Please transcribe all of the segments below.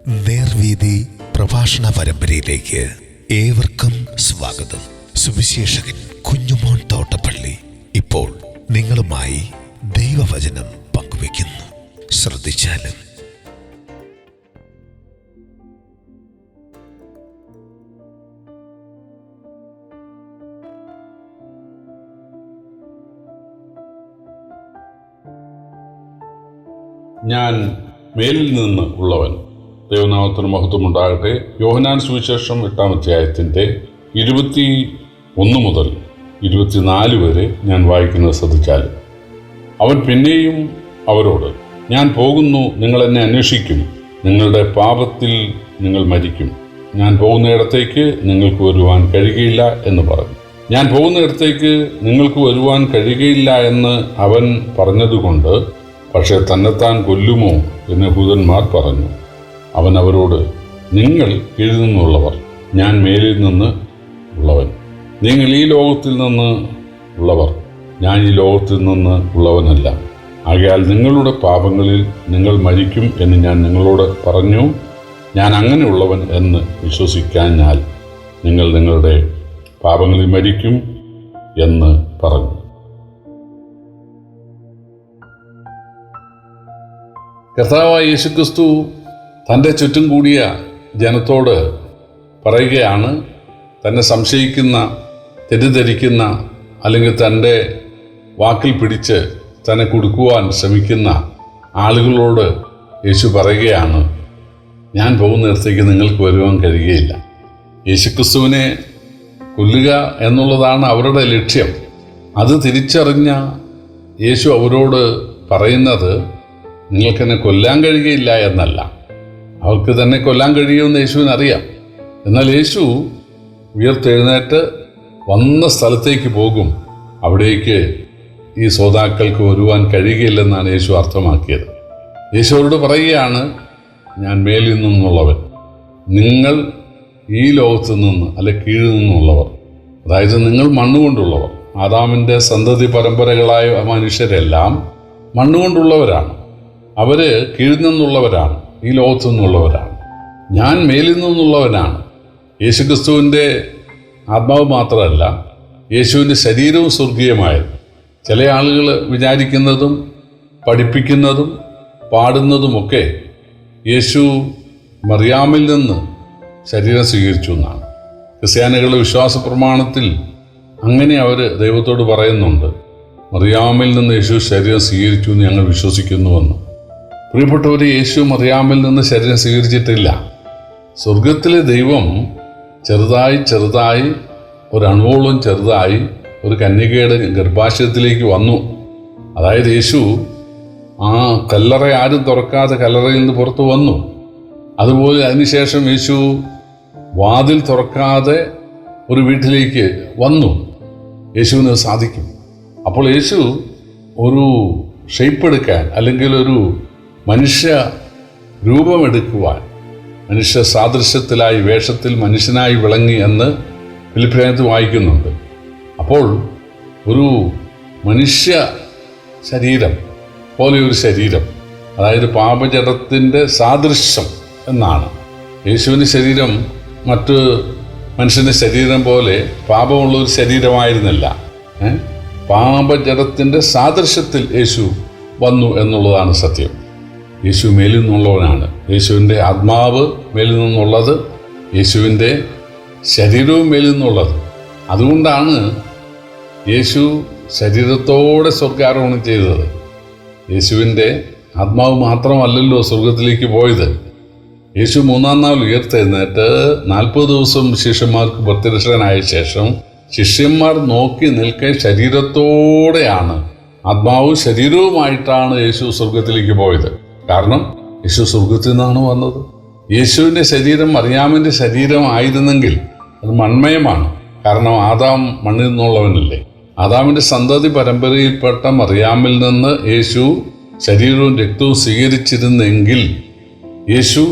നേർവീതി പ്രഭാഷണ പരമ്പരയിലേക്ക് ഏവർക്കും സ്വാഗതം. സുവിശേഷകൻ കുഞ്ഞുമോൻ തോട്ടപ്പള്ളി ഇപ്പോൾ നിങ്ങളുമായി ദൈവവചനം പങ്കുവയ്ക്കുന്നു. ശ്രദ്ധിച്ചാലും. ഞാൻ മേലിൽ നിന്ന് ഉള്ളവൻ. ദൈവനാമത്തിന് മഹത്വമുണ്ടാകട്ടെ. യോഹന്നാൻ സുവിശേഷം 8-ാം അധ്യായത്തിൻ്റെ 21 മുതൽ 24 വരെ ഞാൻ വായിക്കുന്നത് ശ്രദ്ധിച്ചാൽ, അവൻ പിന്നെയും അവരോട്, ഞാൻ പോകുന്നു, നിങ്ങൾ എന്നെ അന്വേഷിക്കും, നിങ്ങളുടെ പാപത്തിൽ നിങ്ങൾ മരിക്കും. ഞാൻ പോകുന്നിടത്തേക്ക് നിങ്ങൾക്ക് വരുവാൻ കഴിയുകയില്ല എന്ന് പറഞ്ഞു. ഞാൻ പോകുന്നിടത്തേക്ക് നിങ്ങൾക്ക് വരുവാൻ കഴിയുകയില്ല എന്ന് അവൻ പറഞ്ഞതുകൊണ്ട് പക്ഷേ തന്നെത്താൻ കൊല്ലുമോ എന്ന് യഹൂദന്മാർ പറഞ്ഞു. അവൻ അവരോട്, നിങ്ങൾ കീഴിൽ നിന്നുള്ളവർ, ഞാൻ മേലിൽ നിന്ന് ഉള്ളവൻ. നിങ്ങൾ ഈ ലോകത്തിൽ നിന്ന് ഉള്ളവർ, ഞാൻ ഈ ലോകത്തിൽ നിന്ന് ഉള്ളവനല്ല. ആകയാൽ നിങ്ങളുടെ പാപങ്ങളിൽ നിങ്ങൾ മരിക്കും എന്ന് ഞാൻ നിങ്ങളോട് പറഞ്ഞു. ഞാൻ അങ്ങനെയുള്ളവൻ എന്ന് വിശ്വസിക്കാഞ്ഞാൽ നിങ്ങൾ നിങ്ങളുടെ പാപങ്ങളിൽ മരിക്കും എന്ന് പറഞ്ഞു. കർത്താവായ യേശുക്രിസ്തു തൻ്റെ ചുറ്റും കൂടിയ ജനത്തോട് പറയുകയാണ്, തന്നെ സംശയിക്കുന്ന, തെറ്റിദ്ധരിക്കുന്ന, അല്ലെങ്കിൽ തൻ്റെ വാക്കിൽ പിടിച്ച് തന്നെ കുടുക്കുവാൻ ശ്രമിക്കുന്ന ആളുകളോട് യേശു പറയുകയാണ്, ഞാൻ പോകുന്നിടത്തേക്ക് നിങ്ങൾക്ക് വരുവാൻ കഴിയുകയില്ല. യേശുക്രിസ്തുവിനെ കൊല്ലുക എന്നുള്ളതാണ് അവരുടെ ലക്ഷ്യം. അത് തിരിച്ചറിഞ്ഞ യേശു അവരോട് പറയുന്നത്, നിങ്ങൾക്കെന്നെ കൊല്ലാൻ കഴിയുകയില്ല എന്നല്ല. അവർക്ക് തന്നെ കൊല്ലാൻ കഴിയുമെന്ന് യേശുവിനറിയാം. എന്നാൽ യേശു ഉയർത്തെഴുന്നേറ്റ് വന്ന സ്ഥലത്തേക്ക് പോകും. അവിടേക്ക് ഈ ശ്രോതാക്കൾക്ക് വരുവാൻ കഴിയുകയില്ലെന്നാണ് യേശു അർത്ഥമാക്കിയത്. യേശു അവരോട് പറയുകയാണ്, ഞാൻ മേലിൽ നിന്നുള്ളവൻ, നിങ്ങൾ ഈ ലോകത്ത് നിന്ന് അല്ലെ കീഴിൽ നിന്നുള്ളവർ. അതായത് നിങ്ങൾ മണ്ണുകൊണ്ടുള്ളവർ. ആദാമിൻ്റെ സന്തതി പരമ്പരകളായ മനുഷ്യരെല്ലാം മണ്ണുകൊണ്ടുള്ളവരാണ്. അവർ കീഴിൽ നിന്നുള്ളവരാണ്, ഈ ലോകത്തു നിന്നുള്ളവരാണ്. ഞാൻ മേലിൽ നിന്നുള്ളവനാണ്. യേശുക്രിസ്തുവിൻ്റെ ആത്മാവ് മാത്രമല്ല, യേശുവിൻ്റെ ശരീരവും സ്വർഗീയമായത്. ചില ആളുകൾ വിചാരിക്കുന്നതും പഠിപ്പിക്കുന്നതും പാടുന്നതുമൊക്കെ യേശു മറിയാമിൽ നിന്ന് ശരീരം സ്വീകരിച്ചു എന്നാണ്. ക്രിസ്ത്യാനികളുടെ വിശ്വാസ പ്രമാണത്തിൽ അങ്ങനെ അവർ ദൈവത്തോട് പറയുന്നുണ്ട്, മറിയാമിൽ നിന്ന് യേശു ശരീരം സ്വീകരിച്ചു എന്ന് ഞങ്ങൾ വിശ്വസിക്കുന്നുവെന്ന്. പ്രിയപ്പെട്ടവർ, യേശു മറിയാമിൽ നിന്ന് ശരീരം സ്വീകരിച്ചിട്ടില്ല. സ്വർഗത്തിലെ ദൈവം ചെറുതായി ഒരണുവോളം ചെറുതായി ഒരു കന്യകയുടെ ഗർഭാശയത്തിലേക്ക് വന്നു. അതായത് യേശു ആ കല്ലറ ആരും തുറക്കാതെ കല്ലറയിൽ നിന്ന് പുറത്തു വന്നു. അതുപോലെ അതിനുശേഷം യേശു വാതിൽ തുറക്കാതെ ഒരു വീട്ടിലേക്ക് വന്നു. യേശുവിന് സാധിക്കും. അപ്പോൾ യേശു ഒരു ഷേപ്പ് എടുക്കാൻ, അല്ലെങ്കിൽ ഒരു മനുഷ്യ രൂപമെടുക്കുവാൻ, മനുഷ്യ സാദൃശ്യത്തിലായി വേഷത്തിൽ മനുഷ്യനായി വിളങ്ങി എന്ന് ഫിലിപ്പിയർക്ക് വായിക്കുന്നുണ്ട്. അപ്പോൾ ഒരു മനുഷ്യ ശരീരം പോലെ ഒരു ശരീരം, അതായത് പാപജടത്തിൻ്റെ സാദൃശ്യം എന്നാണ്. യേശുവിൻ്റെ ശരീരം മറ്റ് മനുഷ്യൻ്റെ ശരീരം പോലെ പാപമുള്ളൊരു ശരീരമായിരുന്നില്ല. പാപജടത്തിൻ്റെ സാദൃശ്യത്തിൽ യേശു വന്നു എന്നുള്ളതാണ് സത്യം. യേശു മേലിൽ നിന്നുള്ളവനാണ്. യേശുവിൻ്റെ ആത്മാവ് മേലിൽ നിന്നുള്ളത്, യേശുവിൻ്റെ ശരീരവും മേലിൽ നിന്നുള്ളത്. അതുകൊണ്ടാണ് യേശു ശരീരത്തോടെ സ്വർഗ്ഗാരോഹണം ചെയ്തത്. യേശുവിൻ്റെ ആത്മാവ് മാത്രമല്ലല്ലോ സ്വർഗത്തിലേക്ക് പോയത്. യേശു 3-ാം നാൾ ഉയർത്തെഴുന്നേറ്റ് 40 ദിവസം ശിഷ്യന്മാർക്ക് പ്രത്യക്ഷനായ ശേഷം ശിഷ്യന്മാർ നോക്കി നിൽക്കെ ശരീരത്തോടെയാണ്, ആത്മാവും ശരീരവുമായിട്ടാണ് യേശു സ്വർഗത്തിലേക്ക് പോയത്. കാരണം യേശു സ്വർഗത്തിൽ നിന്നാണ് വന്നത്. യേശുവിൻ്റെ ശരീരം മറിയാമിൻ്റെ ശരീരം ആയിരുന്നെങ്കിൽ അത് മൺമയമാണ്. കാരണം ആദാം മണ്ണിൽ നിന്നുള്ളവനല്ലേ. ആദാമിൻ്റെ സന്തതി പരമ്പരയിൽപ്പെട്ട മറിയാമിൽ നിന്ന് യേശു ശരീരവും രക്തവും സ്വീകരിച്ചിരുന്നെങ്കിൽ യേശു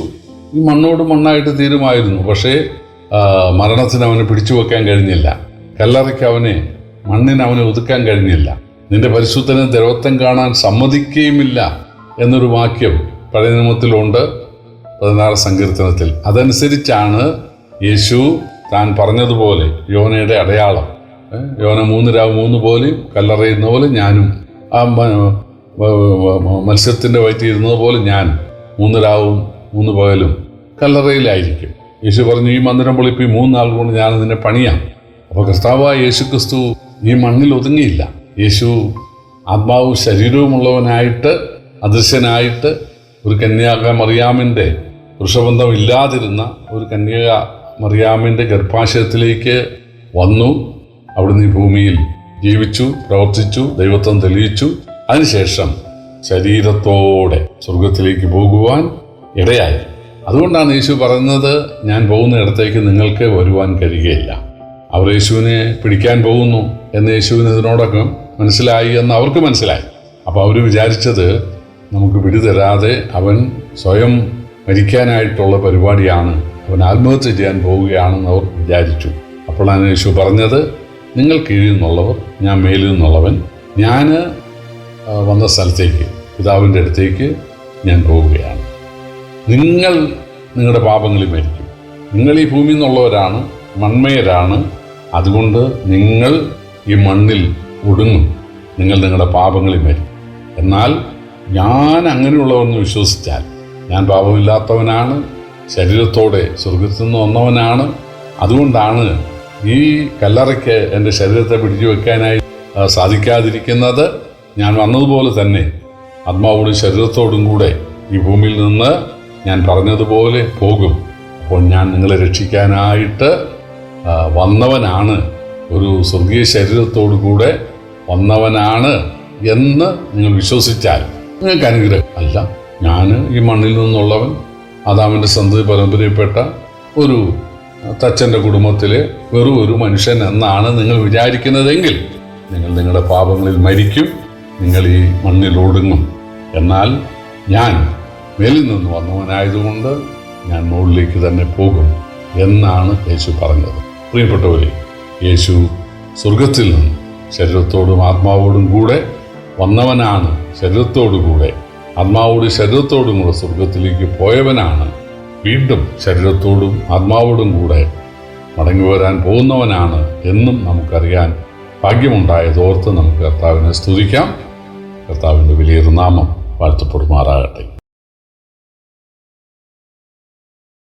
ഈ മണ്ണോട് മണ്ണായിട്ട് തീരുമായിരുന്നു. പക്ഷേ മരണത്തിന് അവനെ പിടിച്ചു വെക്കാൻ കഴിഞ്ഞില്ല. കല്ലറയ്ക്ക് മണ്ണിന് അവനെ ഒതുക്കാൻ കഴിഞ്ഞില്ല. നിന്റെ പരിശുദ്ധനെ ദ്രവത്വം കാണാൻ സമ്മതിക്കുകയുമില്ല എന്നൊരു വാക്യം പഴയ നിയമത്തിലുണ്ട്. 16 സങ്കീർത്തനത്തിൽ. അതനുസരിച്ചാണ് യേശു താൻ പറഞ്ഞതുപോലെ യോനയുടെ അടയാളം, യോന 3 രാവ് 3 പോലെയും കല്ലറയുന്ന പോലെ ഞാനും, ആ മത്സ്യത്തിൻ്റെ വയറ്റിയിരുന്നത് പോലെ ഞാൻ 3 രാവും 3 പകലും കല്ലറയിലായിരിക്കും. യേശു പറഞ്ഞു, ഈ മന്ദിരം പൊളിപ്പി 3 നാൾ കൊണ്ട് ഞാൻ നിന്നെ പണിയാം. അപ്പോൾ കർത്താവായ യേശു ക്രിസ്തു ഈ മണ്ണിൽ ഒതുങ്ങിയില്ല. യേശു ആത്മാവും ശരീരവുമുള്ളവനായിട്ട് അദൃശ്യനായിട്ട് ഒരു കന്യാക മറിയാമിൻ്റെ പുരുഷബന്ധം ഇല്ലാതിരുന്ന ഒരു കന്യക മറിയാമിൻ്റെ ഗർഭാശയത്തിലേക്ക് വന്നു. അവിടുന്ന് ഈ ഭൂമിയിൽ ജീവിച്ചു, പ്രവർത്തിച്ചു, ദൈവത്വം തെളിയിച്ചു. അതിനുശേഷം ശരീരത്തോടെ സ്വർഗത്തിലേക്ക് പോകുവാൻ ഇടയായി. അതുകൊണ്ടാണ് യേശു പറയുന്നത്, ഞാൻ പോകുന്നിടത്തേക്ക് നിങ്ങൾക്ക് വരുവാൻ കഴിയുകയില്ല. അവർ യേശുവിനെ പിടിക്കാൻ പോകുന്നു എന്ന് യേശുവിന് ഇതിനോടൊക്കെ മനസ്സിലായി എന്ന് അവർക്ക് മനസ്സിലായി. അപ്പോൾ അവർ വിചാരിച്ചത് നമുക്ക് പിടിതരാതെ അവൻ സ്വയം മരിക്കാനായിട്ടുള്ള പരിപാടിയാണ്, അവൻ ആത്മഹത്യ ചെയ്യാൻ പോവുകയാണെന്ന് അവർ വിചാരിച്ചു. അപ്പോഴാണ് യേശു പറഞ്ഞത്, നിങ്ങൾ കീഴിൽ നിന്നുള്ളവർ, ഞാൻ മേലിൽ നിന്നുള്ളവൻ. ഞാൻ വന്ന സ്ഥലത്തേക്ക്, പിതാവിൻ്റെ അടുത്തേക്ക് ഞാൻ പോവുകയാണ്. നിങ്ങൾ നിങ്ങളുടെ പാപങ്ങളിൽ മരിക്കും. നിങ്ങൾ ഈ ഭൂമിയിൽ നിന്നുള്ളവരാണ്, മൺമയരാണ്. അതുകൊണ്ട് നിങ്ങൾ ഈ മണ്ണിൽ ഒടുങ്ങും, നിങ്ങൾ നിങ്ങളുടെ പാപങ്ങളിൽ മരിക്കും. എന്നാൽ ഞാൻ അങ്ങനെയുള്ളവരെന്ന് വിശ്വസിച്ചാൽ, ഞാൻ പാപമില്ലാത്തവനാണ്, ശരീരത്തോടെ സ്വർഗത്തിൽ നിന്ന് വന്നവനാണ്. അതുകൊണ്ടാണ് ഈ കല്ലറയ്ക്ക് എൻ്റെ ശരീരത്തെ പിടിച്ചു വെക്കാനായി സാധിക്കാതിരിക്കുന്നത്. ഞാൻ വന്നതുപോലെ തന്നെ ആത്മാവോടും ശരീരത്തോടും കൂടെ ഈ ഭൂമിയിൽ നിന്ന് ഞാൻ പറഞ്ഞതുപോലെ പോകും. അപ്പോൾ ഞാൻ നിങ്ങളെ രക്ഷിക്കാനായിട്ട് വന്നവനാണ്, ഒരു സ്വർഗീയ ശരീരത്തോടു കൂടെ വന്നവനാണ് എന്ന് നിങ്ങൾ വിശ്വസിച്ചാൽ നിങ്ങൾക്ക് അനുഗ്രഹം. അല്ല, ഞാൻ ഈ മണ്ണിൽ നിന്നുള്ളവൻ, ആദാമിൻ്റെ സന്തതി പരമ്പരയിൽപ്പെട്ട ഒരു തച്ചൻ്റെ കുടുംബത്തിലെ വെറും ഒരു മനുഷ്യൻ എന്നാണ് നിങ്ങൾ വിചാരിക്കുന്നതെങ്കിൽ നിങ്ങൾ നിങ്ങളുടെ പാപങ്ങളിൽ മരിക്കും, നിങ്ങൾ ഈ മണ്ണിൽ ഒടുങ്ങും. എന്നാൽ ഞാൻ മേലിൽ നിന്ന് വന്നവനായതുകൊണ്ട് ഞാൻ മുകളിലേക്ക് തന്നെ പോകും എന്നാണ് യേശു പറഞ്ഞത്. പ്രിയപ്പെട്ടവരെ, യേശു സ്വർഗത്തിൽ നിന്ന് ശരീരത്തോടും ആത്മാവോടും കൂടെ വന്നവനാണ്. ശരീരത്തോടുകൂടെ ആത്മാവോടും ശരീരത്തോടും കൂടെ സ്വർഗത്തിലേക്ക് പോയവനാണ്. വീണ്ടും ശരീരത്തോടും ആത്മാവോടും കൂടെ മടങ്ങി വരാൻ പോകുന്നവനാണ് എന്നും നമുക്കറിയാൻ ഭാഗ്യമുണ്ടായതോർത്ത് നമുക്ക് കർത്താവിനെ സ്തുതിക്കാം. കർത്താവിൻ്റെ വലിയൊരു നാമം വാഴ്ത്തപ്പെടുമാറാകട്ടെ.